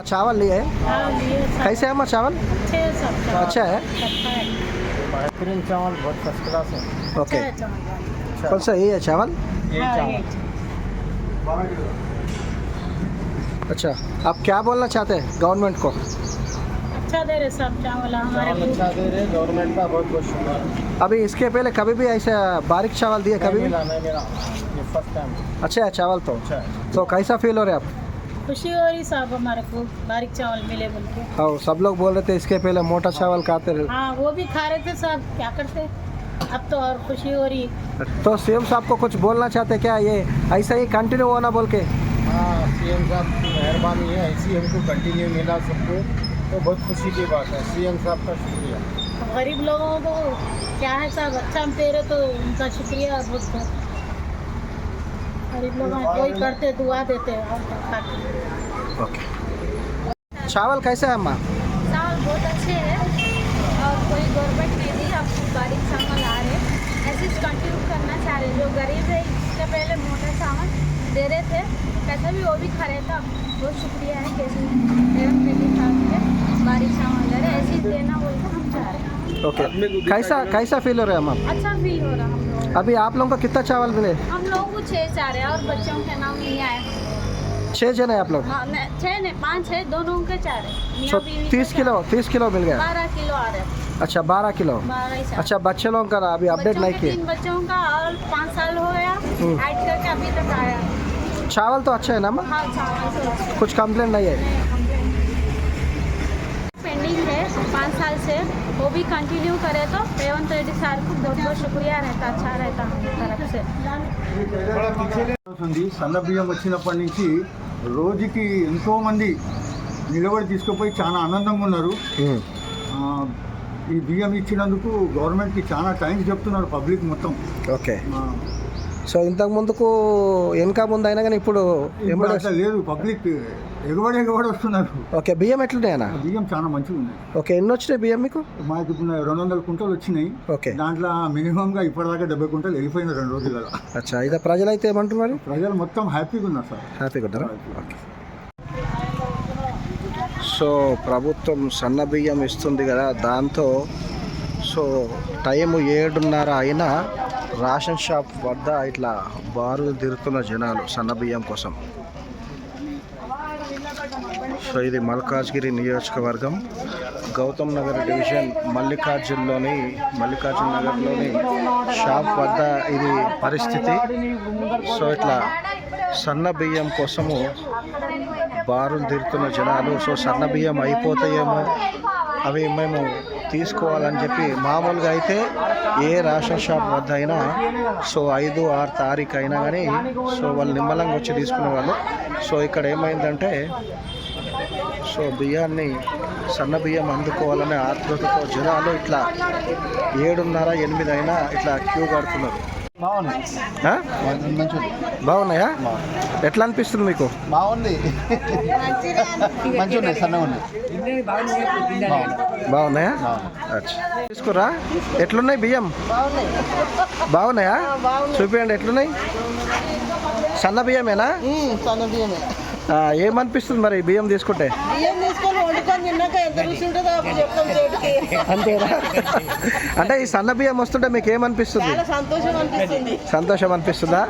चावल लिए? हाँ लिए सब। कैसे है अम्मा चावल? अच्छे हैं सब चावल। अच्छा है? अच्छा है। बेहतरीन चावल बहुत फर्स्ट क्लास है। ओके अच्छा है चावल। कौन सा ये है चावल? ये हाँ, चावल ये। अच्छा आप क्या बोलना चाहते हैं गवर्नमेंट को? अच्छा दे रहे सब चावल हमारे चावल अच्छा दे रहे गवर्नमेंट का बहुत बहुत शुक्रिया। अभी इसके पहले कभी भी ऐसा बारीक चावल दिए कभी भी? नहीं मिला ये फर्स्ट टाइम। अच्छा है चावल तो? अच्छा है। तो कैसा फील हो रहा है आप? खुशी हो रही साहब हमारे को बारीक चावल मिले बोल के। हाँ सब लोग बोल रहे थे इसके पहले मोटा चावल खाते रहे। हाँ वो भी खा रहे थे सब, क्या करते। अब तो और खुशी हो रही। तो सीएम साहब को कुछ बोलना चाहते क्या ये ऐसा ही कंटिन्यू होना बोल के? हाँ सीएम साहब की मेहरबानी है, ऐसी हमको कंटिन्यू मिला सबको तो बहुत खुशी की बात है। सीएम साहब का शुक्रिया। गरीब लोगों को क्या है साहब, अच्छा हम दे रहे तो उनका शुक्रिया बहुत बहुत। गरीब लोग कोई करते दुआ देते और क्या खाते। ओके चावल कैसा है अम्मा? चावल बहुत अच्छे हैं और कोई गवर्नमेंट ने दी, अब बारीक चावल आ रहे ऐसे कंटिन्यू करना चाह रहे। जो गरीब है इससे पहले मोटा चावल दे रहे थे, कैसे भी वो भी खा रहे थे। अब बहुत शुक्रिया है कैसे रेवंत रेड्डी साहब के बारीक चावल दे रहे, ऐसे ही देना बोलकर हम चाह रहे हैं। ओके कैसा फील हो रहा है अम्मा? अच्छा फील हो रहा हम लोग। अभी आप लोगों को कितना चावल मिले? हम लोग को 6 चाह रहे हैं और बच्चों के नाम नहीं आए। 6 जन है आप लोग? हाँ 6 नहीं 5 है, दोनों के चाह रहे। तो 30 किलो मिल गया? 12 किलो आ रहे हैं। अच्छा 12 किलो। 12 ही चाह अच्छा बच्चे लोगों का अभी अपडेट बच्चों नहीं के किए? 3 बच्चों का और 5 साल हो गया ऐड करके अभी तक आया। चावल तो अच्छा है ना अम्मा? हाँ चावल तो कुछ कंप्लेंट नहीं है? पेंडिंग है 5 साल से, वो भी कंटिन्यू करे तो रेवंत रेड्डी सर को बहुत बहुत शुक्रिया रहता, अच्छा रहता हमारी तरफ से। ఉంది సన్న బియ్యం వచ్చినప్పటి నుంచి రోజుకి ఎంతో మంది నిలబడి తీసుకుపోయి చాలా ఆనందంగా ఉన్నారు. ఈ బియ్యం ఇచ్చినందుకు గవర్నమెంట్కి చాలా థ్యాంక్స్ చెప్తున్నారు పబ్లిక్ మొత్తం. ఓకే సో ఇంతకు ముందుకు వెనక ముందు అయినా కానీ ఇప్పుడు ఇప్పుడు అట్లా లేదు, పబ్లిక్ ఎగబడి వస్తున్నారు. ఓకే బియ్యం ఎట్లున్నాయన్నా? బియ్యం చాలా మంచిగా ఉన్నాయి. ఓకే ఎన్ని వచ్చినాయి బియ్యం మీకు? మాకు ఇప్పుడు 200 కుంటలు వచ్చినాయి. ఓకే దాంట్లో మినిమంగా ఇప్పటిదాకా 70 కుంటలు వెళ్ళిపోయిన 2 రోజులలో. అచ్చా ఇదే ప్రజలు అయితే ఏమంటున్నారు? ప్రజలు మొత్తం హ్యాపీగా ఉన్నారు సార్. హ్యాపీగా ఉన్నారా? ఓకే సో ప్రభుత్వం సన్న బియ్యం ఇస్తుంది కదా, దాంతో సో టైం 7:30 అయినా రేషన్ షాప్ వద్ద ఇట్లా బారులు తిరుగుతున్న జనాలు సన్న బియ్యం కోసం. సో ఇది మల్కాజ్గిరి నియోజకవర్గం గౌతమ్ నగర్ డివిజన్ మల్లికార్జున్ నగర్లోని షాప్ వద్ద ఇది పరిస్థితి. సో ఇట్లా సన్న బియ్యం కోసము బారులు తిరుగుతున్న జనాలు. సో సన్న బియ్యం అయిపోతాయేమో అవి మేము తీసుకోవాలని చెప్పి మామూలుగా అయితే ఏ రేషన్ షాప్ వద్ద అయినా సో 5-6 తారీఖు అయినా కానీ సో వాళ్ళు నిమ్మలంగా వచ్చి తీసుకునే వాళ్ళు. సో ఇక్కడ ఏమైందంటే సో బియ్యాన్ని సన్న బియ్యం అందుకోవాలనే ఆతృతతో జనాలు ఇట్లా 7:30-8 అయినా ఇట్లా క్యూ కడుతున్నారు. బాగున్నాయా? ఎట్లా అనిపిస్తుంది మీకు? బాగుంది, మంచిగా సన్నగా ఉంది. బాగున్నాయా? అచ్చా తీసుకురా. ఎట్లున్నాయి బియ్యం? బాగున్నాయా? చూపించండి ఎట్లున్నాయి. సన్న బియ్యమేనా? సన్న బియ్యమే. ఏమనిపిస్తుంది మరి బియ్యం తీసుకుంటే? బియ్యం తీసుకొని వండుకొని తిన్నాక ఎంత రుచి ఉంటుందో అప్పుడు చెప్తాం చేతికి. అంతేనా? అంటే ఈ సన్న బియ్యం వస్తుంటే మీకు ఏమనిపిస్తుంది? చాలా సంతోషం అనిపిస్తుంది. సంతోషం అనిపిస్తుందా?